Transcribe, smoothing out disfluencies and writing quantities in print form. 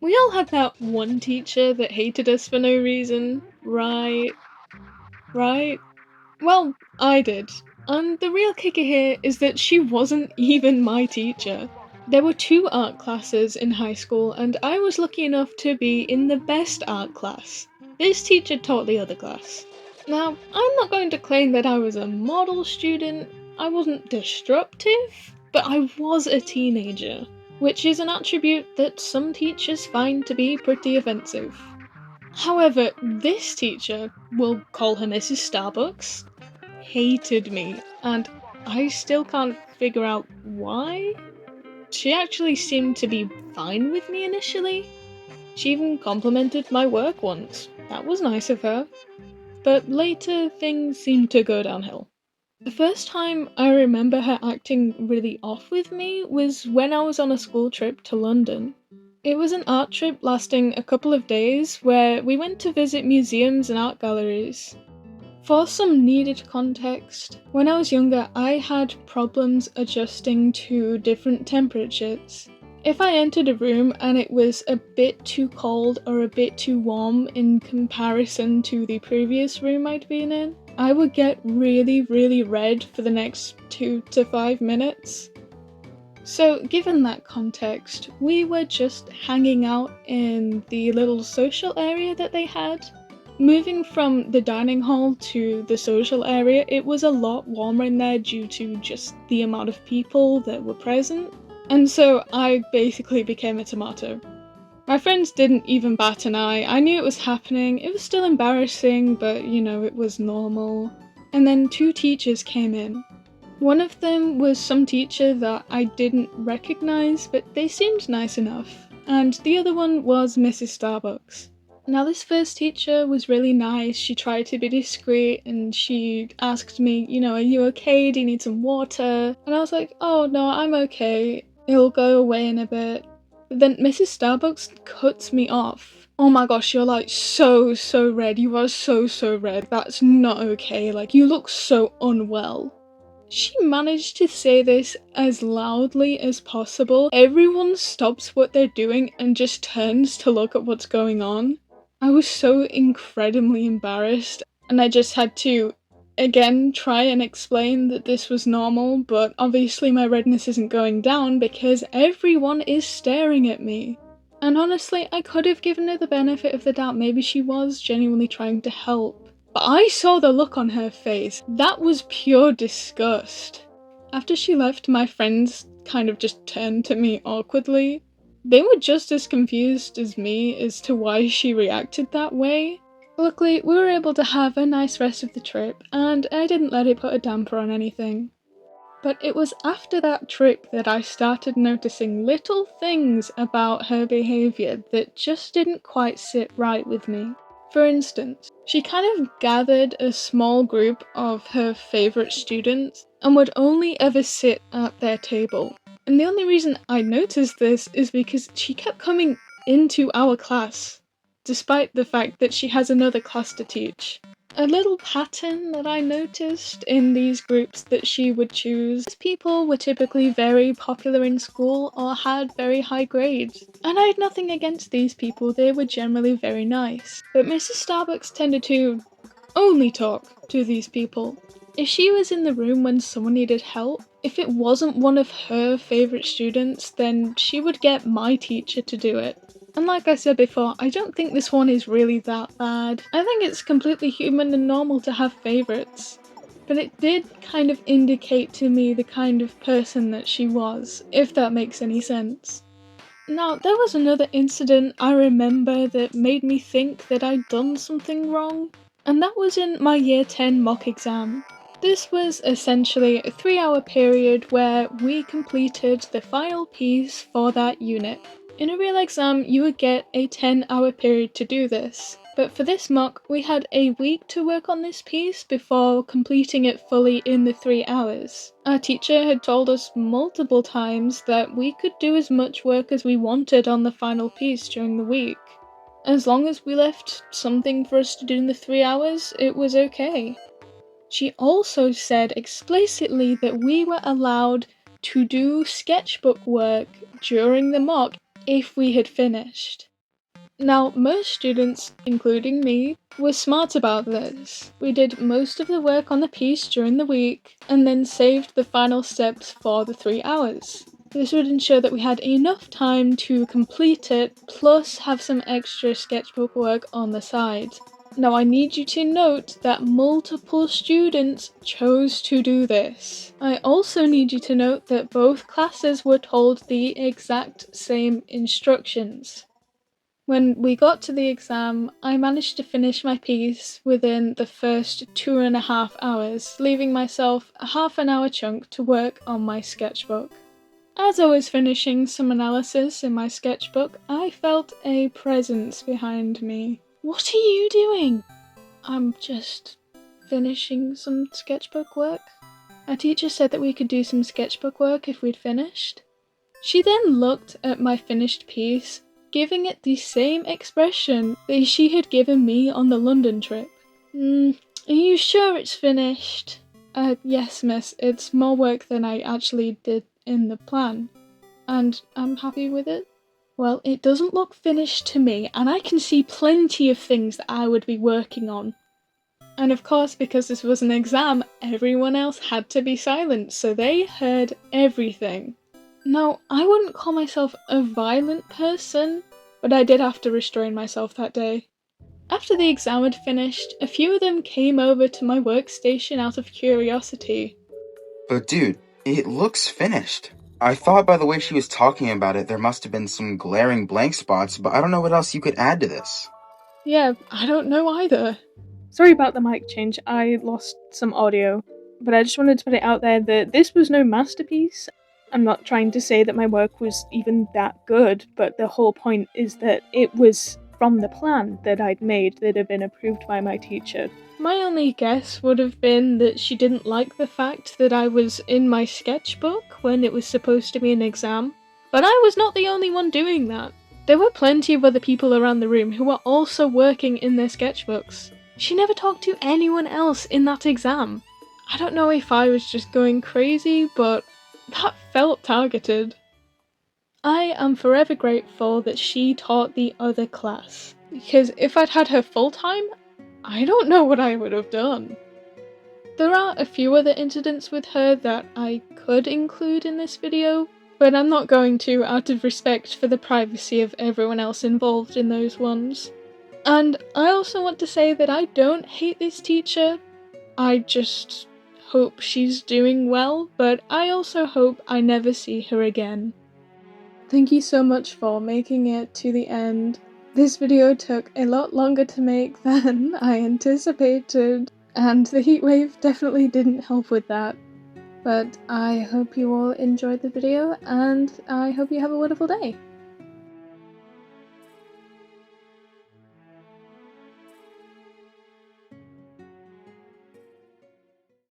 We all had that one teacher that hated us for no reason, right? Right? Well, I did. And the real kicker here is that she wasn't even my teacher. There were two art classes in high school, and I was lucky enough to be in the best art class. This teacher taught the other class. Now, I'm not going to claim that I was a model student, I wasn't disruptive, but I was a teenager, which is an attribute that some teachers find to be pretty offensive. However, this teacher, we'll call her Mrs. Starbucks, hated me, and I still can't figure out why. She actually seemed to be fine with me initially. She even complimented my work once. That was nice of her. But later, things seemed to go downhill. The first time I remember her acting really off with me was when I was on a school trip to London. It was an art trip lasting a couple of days where we went to visit museums and art galleries. For some needed context, when I was younger, I had problems adjusting to different temperatures. If I entered a room and it was a bit too cold or a bit too warm in comparison to the previous room I'd been in, I would get really red for the next 2 to 5 minutes. So, given that context, we were just hanging out in the little social area that they had. Moving from the dining hall to the social area, it was a lot warmer in there due to just the amount of people that were present. And so I basically became a tomato. My friends didn't even bat an eye. I knew it was happening. It was still embarrassing, but it was normal. And then two teachers came in. One of them was some teacher that I didn't recognize, but they seemed nice enough. And the other one was Mrs. Starbucks. Now, this first teacher was really nice. She tried to be discreet and she asked me, are you okay? Do you need some water? And I was like, oh no, I'm okay. It'll go away in a bit. But then Mrs. Starbucks cuts me off. Oh my gosh, you're like so red. You are so red. That's not okay. Like, you look so unwell. She managed to say this as loudly as possible. Everyone stops what they're doing and just turns to look at what's going on. I was so incredibly embarrassed, and I just had to, again, try and explain that this was normal, but obviously my redness isn't going down because everyone is staring at me. And honestly, I could have given her the benefit of the doubt. Maybe she was genuinely trying to help. But I saw the look on her face. That was pure disgust. After she left, my friends kind of just turned to me awkwardly. They were just as confused as me as to why she reacted that way. Luckily, we were able to have a nice rest of the trip, and I didn't let it put a damper on anything. But it was after that trip that I started noticing little things about her behaviour that just didn't quite sit right with me. For instance, she kind of gathered a small group of her favourite students and would only ever sit at their table. And the only reason I noticed this is because she kept coming into our class, despite the fact that she has another class to teach. A little pattern that I noticed in these groups that she would choose is people were typically very popular in school or had very high grades. And I had nothing against these people, they were generally very nice. But Mrs. Starbucks tended to only talk to these people. If she was in the room when someone needed help, if it wasn't one of her favourite students, then she would get my teacher to do it. And like I said before, I don't think this one is really that bad. I think it's completely human and normal to have favourites. But it did kind of indicate to me the kind of person that she was, if that makes any sense. Now, there was another incident I remember that made me think that I'd done something wrong, and that was in my Year 10 mock exam. This was essentially a 3-hour period where we completed the final piece for that unit. In a real exam, you would get a 10-hour period to do this, but for this mock, we had a week to work on this piece before completing it fully in the 3 hours. Our teacher had told us multiple times that we could do as much work as we wanted on the final piece during the week. As long as we left something for us to do in the 3 hours, it was okay. She also said explicitly that we were allowed to do sketchbook work during the mock if we had finished. Now, most students, including me, were smart about this. We did most of the work on the piece during the week, and then saved the final steps for the 3 hours. This would ensure that we had enough time to complete it, plus have some extra sketchbook work on the side. Now I need you to note that multiple students chose to do this. I also need you to note that both classes were told the exact same instructions. When we got to the exam, I managed to finish my piece within the first 2.5 hours, leaving myself a half an hour chunk to work on my sketchbook. As I was finishing some analysis in my sketchbook, I felt a presence behind me. What are you doing? I'm just finishing some sketchbook work. Our teacher said that we could do some sketchbook work if we'd finished. She then looked at my finished piece, giving it the same expression that she had given me on the London trip. Are you sure it's finished? Yes, miss, it's more work than I actually did in the plan. And I'm happy with it. Well, it doesn't look finished to me, and I can see plenty of things that I would be working on. And of course, because this was an exam, everyone else had to be silent, so they heard everything. Now, I wouldn't call myself a violent person, but I did have to restrain myself that day. After the exam had finished, a few of them came over to my workstation out of curiosity. But dude, it looks finished. I thought by the way she was talking about it, there must have been some glaring blank spots, but I don't know what else you could add to this. Yeah, I don't know either. Sorry about the mic change, I lost some audio, but I just wanted to put it out there that this was no masterpiece. I'm not trying to say that my work was even that good, but the whole point is that it was from the plan that I'd made that had been approved by my teacher. My only guess would have been that she didn't like the fact that I was in my sketchbook when it was supposed to be an exam, but I was not the only one doing that. There were plenty of other people around the room who were also working in their sketchbooks. She never talked to anyone else in that exam. I don't know if I was just going crazy, but that felt targeted. I am forever grateful that she taught the other class, because if I'd had her full time, I don't know what I would have done. There are a few other incidents with her that I could include in this video, but I'm not going to out of respect for the privacy of everyone else involved in those ones. And I also want to say that I don't hate this teacher, I just hope she's doing well, but I also hope I never see her again. Thank you so much for making it to the end. This video took a lot longer to make than I anticipated, and the heatwave definitely didn't help with that. But I hope you all enjoyed the video, and I hope you have a wonderful day.